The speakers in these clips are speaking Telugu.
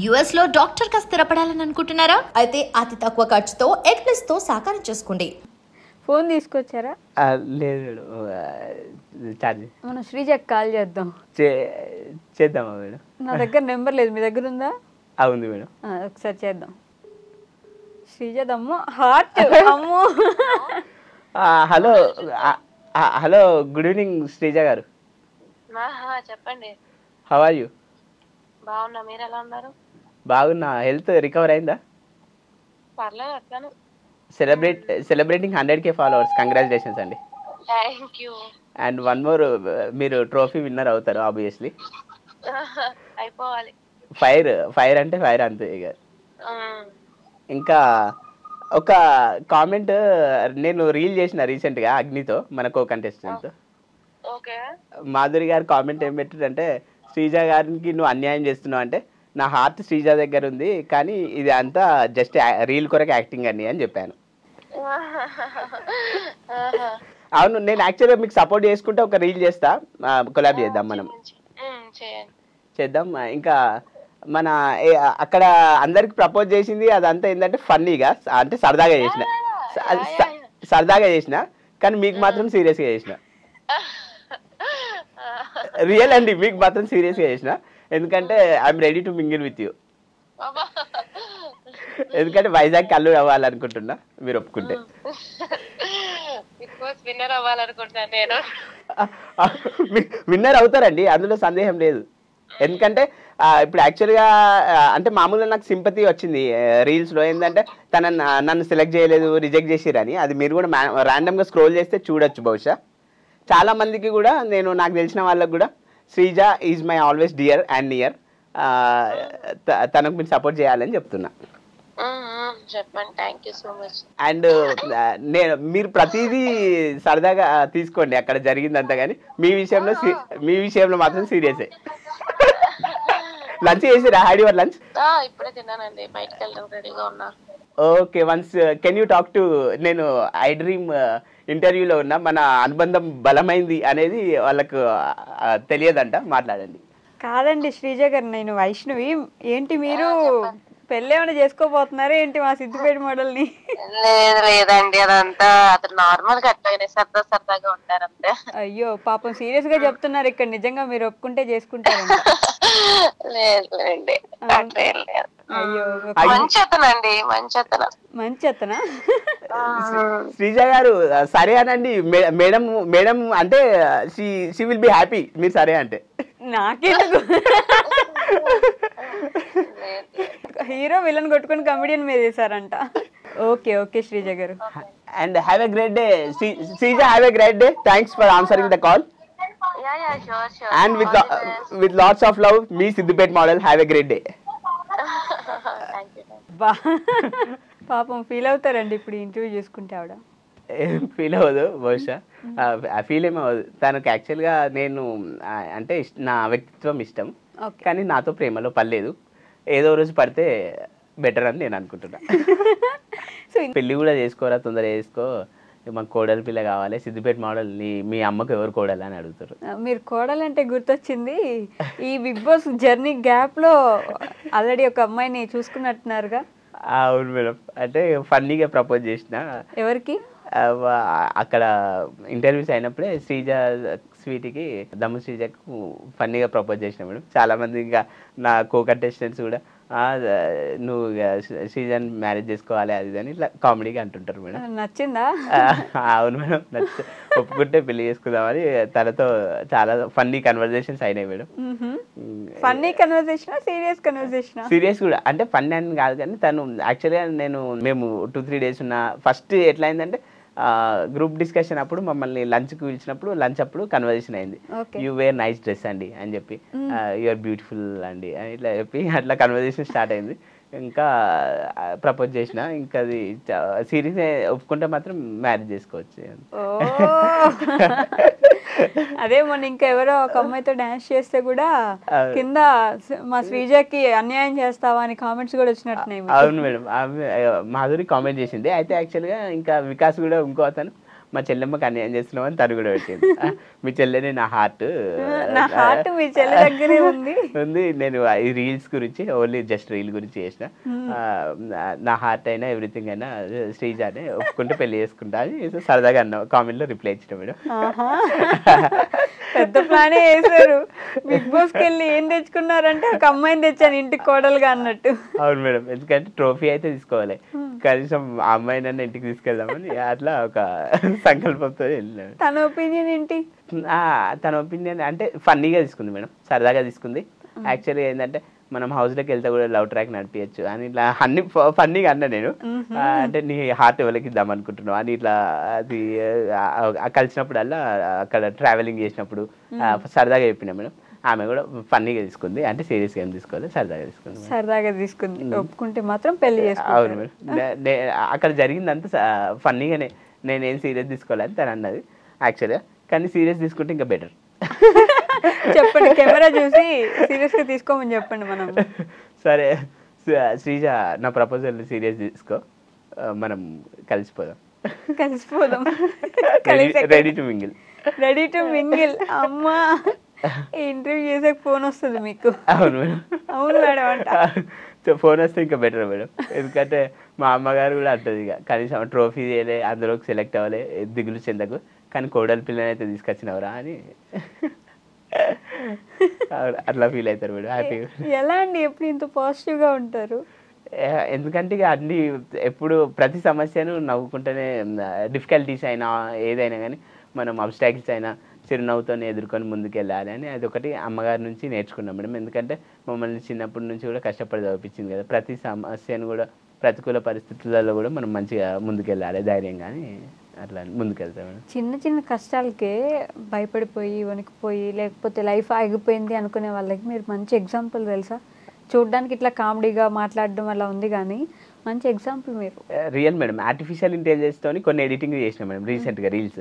యుఎస్ లో డాక్టర్ గా స్థిరపడాలని అనుకుంటున్నారా? అయితే అతి తక్కువ ఖర్చుతో ఎగ్ప్లస్ తో సాకారం చేసుకోండి. ఫోన్ తీసుకొచ్చారా? లేదు ఛార్జ్ మనం శ్రీజకి కాల్ చేద్దాం. చేద్దామా మేడం? నా దగ్గర నెంబర్ లేదు, మీ దగ్గర ఉందా? ఉంది మేడం. ఒకసారి చేద్దాం. శ్రీజదమ్మో హార్ట్ అమ్మో. Hello hello, good evening Sreeja గారు. చెప్పండి. How are you? బాగున్నా, మీరు ఎలా ఉన్నారు? బాగున్నా. హెల్త్ రికవర్ అయిందా? పర్లేదు అట్లానే. Celebrating 100K followers. కంగ్రాచులేషన్స్ అండి. Thank you. And one more, మీరు ట్రోఫీ విన్నర్ అవుతారు ఆబ్వియస్లీ. అయిపోవాలి. ఫైర్ అంటే ఫైర్ అంతే ఇక. ఇంకా ఒక కామెంట్ నేను రీల్ చేసిన రీసెంట్గా అగ్నితో, మన కో కంటెస్టెంట్ మాధురి గారు కామెంట్ ఏం పెట్టారంటే, శ్రీజ గారికి నువ్వు అన్యాయం చేస్తున్నావు అంటే, నా హార్ట్ శ్రీజ దగ్గర ఉంది కానీ ఇది అంతా జస్ట్ రీల్ కొరకు యాక్టింగ్ అని చెప్పాను. అవును, నేను యాక్చువల్గా మీకు సపోర్ట్ చేసుకుంటే ఒక రీల్ చేస్తా, కొలాబ్ చేద్దాం, మనం చేద్దాం. ఇంకా మన అక్కడ అందరికి ప్రపోజ్ చేసింది అదంతా ఏంటంటే ఫన్నీగా, అంటే సరదాగా చేసిన కానీ మీకు మాత్రం సీరియస్గా చేసిన. రియల్ అండి, మీకు మాత్రం సీరియస్గా చేసిన. ఎందుకంటే I'm ready to mingle with you. ఎందుకంటే వైజాగ్ అల్లుడు అవ్వాలనుకుంటున్నా, మీరు ఒప్పుకుంటే. విన్నర్ అవుతారండి, అందులో సందేహం లేదు. ఎందుకంటే ఇప్పుడు యాక్చువల్గా అంటే మామూలుగా నాకు సింపతి వచ్చింది రీల్స్లో, ఏంటంటే నన్ను సెలెక్ట్ చేయలేదు, రిజెక్ట్ చేసిరని. అది మీరు కూడా ర్యాండమ్గా స్క్రోల్ చేస్తే చూడొచ్చు. బహుశా చాలా మందికి కూడా, నాకు తెలిసిన వాళ్ళకి కూడా, Sreeja is my always dear and near, తనకు మీరు సపోర్ట్ చేయాలని చెప్తున్నా. అండ్ మీరు ప్రతిదీ సరదాగా తీసుకోండి అక్కడ జరిగిందంతా, కానీ మీ విషయంలో మాత్రం సీరియస్. లంచ్ చేసిరా? Had your lunch? ఇప్పుడే తిన్నానండి, బయటకు వెళ్ళడం రెడీగా ఉన్నా. Okay, once can you talk to, నేను ఐ డ్రీమ్ ఇంటర్వ్యూలో ఉన్నా, మన అనుబంధం బలమైంది అనేది వాళ్ళకు తెలియదంట, మాట్లాడండి. కాదండి శ్రీజ గారు, నేను వైష్ణవి. ఏంటి మీరు పెళ్ళి ఏమైనా చేసుకోబోతున్నారా ఏంటి మా సిద్దిపేట మోడల్ని? లేదండి, అదంతా అతను నార్మల్ గా అట్లాగే సరదాగా ఉంటారు అంతే. అయ్యో పాపం, సీరియస్ గా చెప్తున్నారు ఇక్కడ. నిజంగా మీరు ఒప్పుకుంటే చేసుకుంటారంట? లేదండి, అయ్యో మంచి అతనండి, మంచి అతనా? శ్రీజ గారు సరే అనండి. మేడం అంటే షీ విల్ బి హ్యాపీ మీరు సరే అంటే. నాకెందుకు, హీరో విలన్ కొట్టుకుని కమెడియన్ మీద వేసారంట. ఓకే ఓకే శ్రీజ గారు, and have a great day. Sreeja, have a great day. Thanks for answering the call. And with lots of love, me Siddipet model. Have a great day. పాపం ఫీల్ అవుతారండి ఇప్పుడు ఇంటర్వ్యూ చేసుకుంటే ఆవిడ. ఫీల్ అవ్వదు బహుశా, ఫీల్ ఏమవ్వదు. తనకు యాక్చువల్గా నేను అంటే నా వ్యక్తిత్వం ఇష్టం, కానీ నాతో ప్రేమలో పడలేదు. ఏదో రోజు పడితే బెటర్ అని నేను అనుకుంటున్నా. పెళ్ళి కూడా చేసుకోరా, తొందరగా చేసుకో, మాకు కోడలి పిల్ల కావాలి, సిద్దిపేట మోడల్, మీ అమ్మకు ఎవరు కోడలు అని అడుగుతారు. మీరు కోడలంటే గుర్తొచ్చింది, ఈ బిగ్ బాస్ జర్నీ గ్యాప్ లో ఆల్రెడీ ఒక అమ్మాయిని చూసుకున్నట్టున్నారుగా? అవును మేడం, అంటే ఫన్నీగా ప్రపోజ్ చేసిన. ఎవరికి? అక్కడ ఇంటర్వ్యూస్ అయినప్పుడే శ్రీజ స్వీటీకి, దమ్ము శ్రీజకు ఫన్నీగా ప్రపోజ్ చేసిన మేడం. చాలా మంది ఇంకా నా కో కంటెస్టెంట్స్ కూడా నువ్వు శ్రీజన్ మ్యారేజ్ చేసుకోవాలి అది అని ఇట్లా కామెడీగా అంటుంటారు మేడం. నచ్చిందా? అవును మేడం, ఒప్పుకుంటే పెళ్లి చేసుకుందామని తనతో చాలా ఫన్నీ కన్వర్జేషన్స్ అయినాయి madam. Funny conversation, serious conversation? Serious కూడా, అంటే ఫన్నీ అని కాదు కానీ తను యాక్చువల్గా మేము 2-3 days ఉన్న ఫస్ట్ ఎట్లా అయిందంటే, గ్రూప్ డిస్కషన్ అప్పుడు మమ్మల్ని లంచ్కి పిలిచినప్పుడు లంచ్ అప్పుడు కన్వర్జేషన్ అయింది. యూ వేర్ నైస్ డ్రెస్ అండి అని చెప్పి, యూఆర్ బ్యూటిఫుల్ అండి అని ఇట్లా చెప్పి అట్లా కన్వర్జేషన్ స్టార్ట్ అయింది. ఇంకా ప్రపోజ్ చేసిన, ఇంకా అది సీరియస్ ఒప్పుకుంటే మాత్రం మ్యారేజ్ చేసుకోవచ్చు. అదే మొన్న ఇంకా ఎవరో ఒక అమ్మాయితో డాన్స్ చేస్తే కూడా కింద మా శ్రీజకి అన్యాయం చేస్తావా అని కామెంట్స్ కూడా వచ్చినట్టున్నాయి. అవును మేడం, మాధురి కామెంట్ చేసింది. అయితే యాక్చువల్గా ఇంకా వికాస్ కూడా ఇంకో అతను మా చెల్లెమ్మకి అన్యాయం చేస్తున్నావు అని తను కూడా పెట్టింది. మీ చెల్లెనే నా హార్ట్ నా హార్ట్ మీ చెల్లి దగ్గరే ఉంది. ఉంది. నేను ఈ రీల్స్ గురించి ఓన్లీ జస్ట్ రీల్ గురించి చేసిన. నా హార్ట్ అయినా ఎవ్రీథింగ్ అయినా శ్రీజానే ఒప్పుకుంటే పెళ్లి చేసుకుంటా అని సరదాగా అన్నా. కామెంట్లో రిప్లై ఇచ్చిన మేడం. పెద్ద ప్లానే వేసారు. బిగ్ బాస్ కి వెళ్ళి ఏం తెచ్చుకున్నారంటే ఒక అమ్మాయిని తెచ్చాను ఇంటికి కోడలుగా అన్నట్టు. అవును మేడం, ఎందుకంటే ట్రోఫీ అయితే తీసుకోవాలి, కనీసం ఆ అమ్మాయి నన్ను ఇంటికి తీసుకెళ్దామని అట్లా ఒక సంకల్పంతో వెళ్ళినాను. తన ఒపీనియన్ ఏంటి? తన ఒపీనియన్ అంటే ఫన్నీగా తీసుకుంది మేడం, సరదాగా తీసుకుంది. యాక్చువల్లీ ఏంటంటే మనం హౌస్లోకి వెళ్తే కూడా లవ్ ట్రాక్ నడిపించచ్చు అని ఇట్లా అన్ని ఫన్నీగా అన్నా నేను. అంటే నీ హార్ట్ ఎవరికి ఇద్దాం అనుకుంటున్నావు అని ఇట్లా అది కలిసినప్పుడల్లా అక్కడ ట్రావెలింగ్ చేసినప్పుడు సరదాగా చెప్పినా మేడం. ఆమె కూడా ఫన్నీగా తీసుకుంది, అంటే సీరియస్గా ఏం తీసుకోవాలి, సరదాగా తీసుకుంది. సరదాగా తీసుకుంది, ఒప్పుకుంటే మాత్రం పెళ్లి చేసుకుంది. అవును మేడం, అక్కడ జరిగిందంతా ఫన్నీగానే, నేనేం సీరియస్ తీసుకోవాలని తను అన్నది యాక్చువల్గా. కానీ సీరియస్ తీసుకుంటే ఇంకా బెటర్. చెప్పండి, కెమెరా చూసి సీరియస్ గా తీసుకోమని చెప్పండి. మనం సరే శ్రీజ, నా ప్రపోజల్ సీరియస్ తీసుకో, మనం కలిసిపోదాం. కలిసిపోదాం. Ready to mingle. Ready to mingle. అమ్మా, ఇంటర్వ్యూ చేసాక ఫోన్ వస్తుంది మీకు? అవును మేడం. అవును మేడం అంట. ఫోన్ వస్తే ఇంకా బెటర్ మేడం, ఎందుకంటే మా అమ్మగారు కూడా అంటది, ఇక కనీసం ట్రోఫీ చేయలే, అందులోకి సెలెక్ట్ అవ్వలే, దిగులు చెందకు, కానీ కోడలి పిల్లని అయితే తీసుకొచ్చినవరా అని అట్లా ఫీల్ అవుతారు మేడం. హ్యాపీగా. ఎలా అండి ఎప్పుడు ఇంత పాజిటివ్ గా ఉంటారు? ఎందుకంటే ఇక అన్ని ఎప్పుడు ప్రతి సమస్యను నవ్వుకుంటేనే, డిఫికల్టీస్ అయినా ఏదైనా కానీ మనం అబ్స్టాకిల్స్ అయినా చిరునవ్వుతో ఎదుర్కొని ముందుకు వెళ్ళాలి అని అదొకటి అమ్మగారి నుంచి నేర్చుకున్నాం మేడం. ఎందుకంటే మమ్మల్ని చిన్నప్పటి నుంచి కూడా కష్టపడి చదివించింది కదా, ప్రతి సమస్యను కూడా ప్రతికూల పరిస్థితులలో కూడా మనం మంచిగా ముందుకెళ్ళాలి ధైర్యంగా అని అట్లా ముందుకెళ్తాం మేడం. చిన్న చిన్న కష్టాలకే భయపడిపోయి వణికిపోయి లేకపోతే లైఫ్ ఆగిపోయింది అనుకునే వాళ్ళకి మీరు మంచి ఎగ్జాంపుల్ తెలుసా? చూడడానికి ఇట్లా కామెడీగా మాట్లాడడం అలా ఉంది కానీ మంచి ఎగ్జాంపుల్ మీరు. రియల్ మేడం, ఆర్టిఫిషియల్ ఇంటెలిజెన్స్ తోని కొన్ని ఎడిటింగ్ చేసిన మేడం రీసెంట్గా రీల్స్.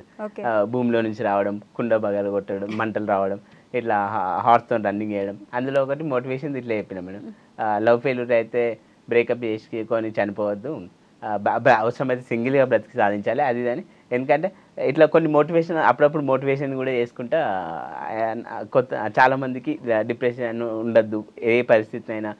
భూమిలో నుంచి రావడం, కుండ బగలు కొట్టడం, మంటలు రావడం, ఇట్లా హార్స్తో రన్నింగ్ చేయడం. అందులో ఒకటి మోటివేషన్ ఇట్లా చెప్పిన మేడం, లవ్ ఫెయిల్యూర్ అయితే బ్రేకప్ చేసుకొని చనిపోవద్దు, అవసరమైతే సింగిల్గా బ్రతికి సాధించాలి అది అని. ఎందుకంటే ఇట్లా కొన్ని మోటివేషన్ అప్పుడప్పుడు మోటివేషన్ కూడా చేసుకుంటా చాలామందికి డిప్రెషన్ ఉండద్దు, ఏ పరిస్థితి అయినా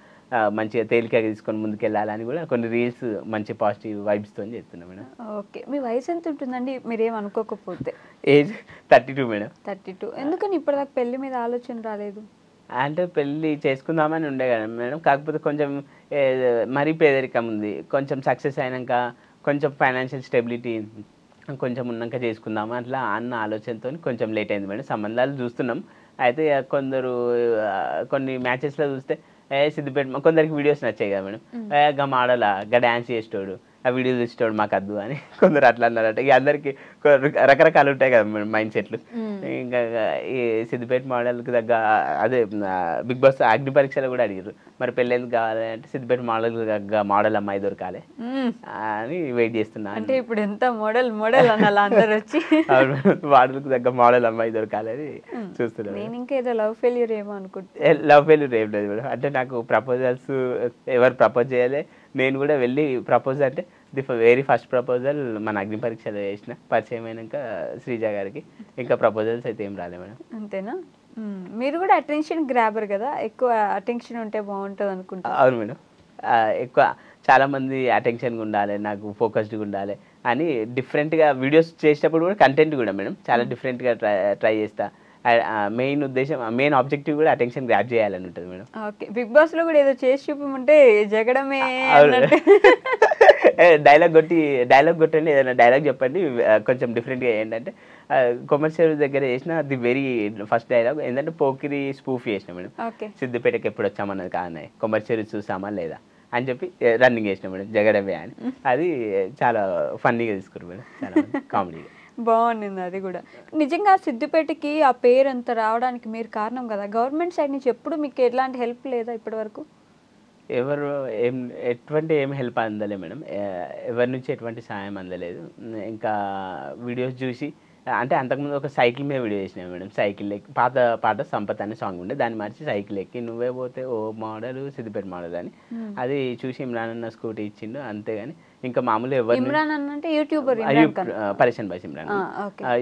మంచిగా తేలికగా తీసుకొని ముందుకెళ్ళాలని కూడా కొన్ని రీల్స్ మంచి పాజిటివ్ వైబ్స్తో చెప్తున్నాం మేడం. ఓకే, మీ వయసు ఎంత ఉంటుందండి మీరేం అనుకోకపోతే? Age 32 madam. 32. ఎందుకని ఇప్పటిదాకా పెళ్లి మీద ఆలోచన రాలేదు? అంటే పెళ్ళి చేసుకుందామని ఉండే కదా మేడం, కాకపోతే కొంచెం మరీ పేదరికం ఉంది, కొంచెం సక్సెస్ అయినాక కొంచెం ఫైనాన్షియల్ స్టెబిలిటీ కొంచెం ఉన్నాక చేసుకుందాము అట్లా అన్న ఆలోచనతో కొంచెం లేట్ అయింది మేడం. సంబంధాలు చూస్తున్నాం, అయితే కొందరు కొన్ని మ్యాచెస్లో చూస్తే సిద్దిపేట కొందరికి వీడియోస్ నచ్చాయి కదా మేడం, గా మోడలా గా డ్యాన్స్ చేసేటోడు ఆ వీడియో చూసేటోడు మాకు వద్దు అని కొందరు అట్లా అన్నారట. ఇక అందరికి రకరకాలు ఉంటాయి కదా మేడం మైండ్ సెట్లు. ఇంకా ఈ సిద్దిపేట మోడల్కి తగ్గ అదే బిగ్ బాస్ అగ్ని పరీక్షలు కూడా అడిగారు, మరి పెళ్ళి ఎందుకు కావాలి అంటే సిద్దిపేట మోడల్కి తగ్గ మోడల్ అమ్మాయి దొరకాలి అని వెయిట్ చేస్తున్నా. అంటే ఇప్పుడు ఎంత మోడల్ మోడల్ అనాలి అందరు వచ్చి, మోడల్కి తగ్గ మోడల్ అమ్మాయి దొరకాలి అని చూస్తున్నాను. నేను ఇంకా ఏదో లవ్ ఫెయిల్యూర్ ఏమో అనుకుంటా. లవ్ ఫెయిల్యూర్ ఏం లేదు మేడం, అంటే నాకు ప్రపోజల్స్ ఎవరు ప్రపోజ్ చేయాలి, నేను కూడా వెళ్ళి ప్రపోజ్ అంటే వెరీ ఫస్ట్ ప్రపోజల్ మన అగ్ని పరీక్షలో చేసిన, పరిచయం అయినాక శ్రీజ గారికి, ఇంకా ప్రపోజల్స్ అయితే ఏం రాలే మేడం. అంతేనా? మీరు కూడా అటెన్షన్ గ్రాబర్ కదా, ఎక్కువ అటెన్షన్ ఉంటే బాగుంటుంది అనుకుంటా. అవును మేడం, ఎక్కువ చాలామంది అటెన్షన్గా ఉండాలి, నాకు ఫోకస్డ్గా ఉండాలి అని డిఫరెంట్గా వీడియోస్ చేసేటప్పుడు కూడా కంటెంట్ కూడా మేడం చాలా డిఫరెంట్గా ట్రై చేస్తా. మెయిన్ ఉద్దేశం, మెయిన్ ఆబ్జెక్టివ్ కూడా అటెన్షన్ గ్రాప్ చేయాలని ఉంటుంది మేడం. ఓకే, బిగ్ బాస్ లో కూడా ఏదో చేసి చూపమంటే జగడమే డైలాగ్ కొట్టండి, ఏదైనా డైలాగ్ చెప్పండి కొంచెం డిఫరెంట్గా. ఏంటంటే కొమర్షియల్ దగ్గర చేసిన ది వెరీ ఫస్ట్ డైలాగ్ ఏంటంటే పోకిరి స్పూఫ్ చేసిన మేడం. సిద్దిపేటకి ఎప్పుడు వచ్చామన్నది కానీ కొమర్షియల్ చూసామా లేదా అని చెప్పి రన్నింగ్ చేసిన మేడం, జగడమే అని. అది చాలా ఫన్నీగా తీసుకున్నారు మేడం, చాలా కామెడీగా బాగుంది. అది కూడా నిజంగా సిద్దిపేటకి ఆ పేరు అంత రావడానికి మీరు కారణం కదా. గవర్నమెంట్ సైడ్ నుంచి ఎప్పుడు మీకు ఎట్లాంటి హెల్ప్ లేదా ఇప్పటి వరకు? ఎవరు ఎటువంటి ఏం హెల్ప్ అందలే మేడం, ఎవరి నుంచి ఎటువంటి సాయం అందలేదు. ఇంకా వీడియోస్ చూసి అంటే అంతకుముందు ఒక సైకిల్ మీద వీడియో చేసిన మేడం. సైకిల్ ఎక్కి పాత పాట సంపత్ అనే సాంగ్ ఉండే, దాన్ని మార్చి సైకిల్ ఎక్కి నువ్వే పోతే ఓ మోడల్ సిద్దిపేట మోడల్ అని అది చూసి ఇమ్రాన్ అన్న స్కూటీ ఇచ్చిండు అంతేగాని ఇంకా మామూలు ఎవరు ఇమ్రాన్ అన్న అంటే యూట్యూబర్ పరేషన్ బాయ్స్ ఇమ్రాన్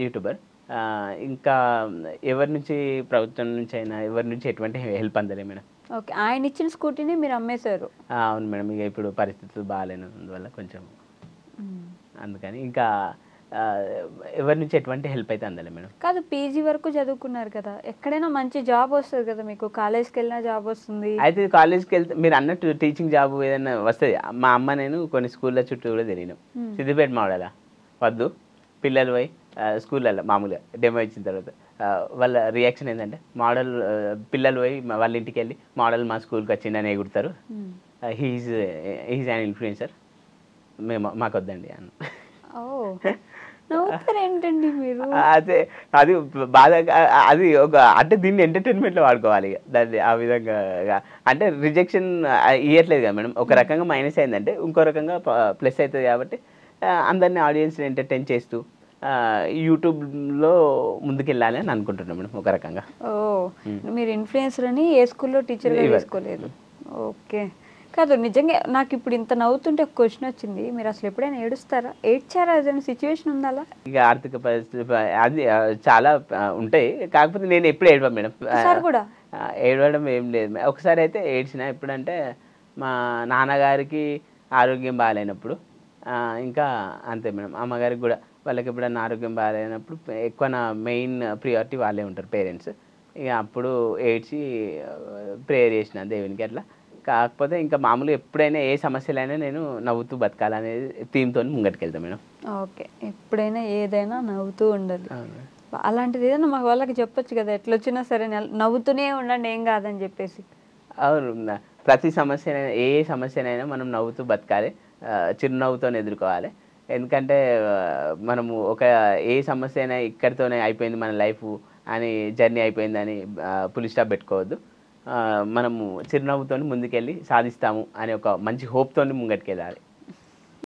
యూట్యూబర్. ఇంకా ఎవరి నుంచి ప్రభుత్వం నుంచి అయినా ఎవరి నుంచి ఎటువంటి హెల్ప్ అందలే మేడం. ఓకే, ఆయన ఇచ్చిన స్కూటీని మీరు అమ్మేశారు? అవును మేడం, ఇక ఇప్పుడు పరిస్థితులు బాగాలేనందువల్ల కొంచెం అందుకని ఇంకా ఎవరి నుంచి ఎటువంటి హెల్ప్ అయితే అందలే మేడం. కాదు, పీజీ వరకు చదువుకున్నారు కదా, ఎక్కడైనా మంచి జాబ్ వస్తుంది కదా మీకు, కాలేజ్కి వెళ్ళినా జాబ్ వస్తుంది. అయితే కాలేజ్కి వెళ్తే మీరు అన్నట్టు టీచింగ్ జాబ్ ఏదైనా వస్తుంది. మా అమ్మ నేను కొన్ని స్కూళ్ళ చుట్టూ కూడా తిరిగినాం. సిద్దిపేట మోడలా వద్దు, పిల్లలు పోయి స్కూళ్ళల్లో మామూలుగా డెమో ఇచ్చిన తర్వాత వాళ్ళ రియాక్షన్ ఏంటంటే మోడల్ పిల్లలు పోయి వాళ్ళ ఇంటికి వెళ్ళి మోడల్ మా స్కూల్కి వచ్చిందని ఎగురుతారు, హీజ్ అన్ ఇన్ఫ్లుయెన్సర్, మాకు వద్దండి అన్న. ఏంటండి మీరు? అదే అది బాధ, అది ఒక అంటే దీన్ని ఎంటర్టైన్మెంట్లో వాడుకోవాలి దాన్ని ఆ విధంగా. అంటే రిజెక్షన్ ఇవ్వట్లేదు కదా మేడం, ఒక రకంగా మైనస్ అయిందంటే ఇంకో రకంగా ప్లస్ అవుతుంది కాబట్టి అందరినీ ఆడియన్స్ని ఎంటర్టైన్ చేస్తూ యూట్యూబ్లో ముందుకెళ్ళాలి అని అనుకుంటున్నాం మేడం ఒక రకంగా. మీరు ఇన్ఫ్లుయెన్సర్ అని ఏ స్కూల్లో టీచర్గా వేసుకోలేదు? ఓకే. కాదు, నిజంగా నాకు ఇప్పుడు ఇంత నవ్వుతుంటే ఒక క్వశ్చన్ వచ్చింది, మీరు అసలు ఎప్పుడైనా ఏడుస్తారా? ఏడ్చారా? ఏదైనా సిచ్యువేషన్ ఉందా? ఇక ఆర్థిక పరిస్థితి అది చాలా ఉంటాయి, కాకపోతే నేను ఎప్పుడు ఏడవా మేడం. కూడా ఏడవడం ఏం లేదు. ఒకసారి అయితే ఏడ్చిన, ఎప్పుడంటే మా నాన్నగారికి ఆరోగ్యం బాగాలేనప్పుడు, ఇంకా అంతే మేడం. అమ్మగారికి కూడా వాళ్ళకి ఎప్పుడన్నా ఆరోగ్యం బాగాలేనప్పుడు ఎక్కువ నా మెయిన్ ప్రియారిటీ వాళ్ళే ఉంటారు పేరెంట్స్. ఇక అప్పుడు ఏడ్చి ప్రేయర్ చేసిన దేవునికి అట్లా. కాకపోతే ఇంకా మామూలుగా ఎప్పుడైనా ఏ సమస్యలైనా నేను నవ్వుతూ బతకాలనేది థీమ్తో ముంగటికెళ్తాను మేడం. ఓకే, ఎప్పుడైనా ఏదైనా నవ్వుతూ ఉండాలి. అలాంటిది ఏదైనా మా వాళ్ళకి చెప్పొచ్చు కదా, ఎట్లా వచ్చినా సరే నవ్వుతూనే ఉండండి ఏం కాదని చెప్పేసి. అవును, ప్రతి సమస్య ఏ సమస్యనైనా మనం నవ్వుతూ బతకాలి, చిరునవ్వుతో ఎదుర్కోవాలి. ఎందుకంటే మనము ఏ సమస్య అయినా ఇక్కడితోనే అయిపోయింది మన లైఫ్ అని, జర్నీ అయిపోయిందని పులి స్టాప్ పెట్టుకోవద్దు. మనము చిరునవ్వుతో ముందుకెళ్ళి సాధిస్తాము అనే ఒక మంచి హోప్తో ముంగటికి వెళ్ళాలి.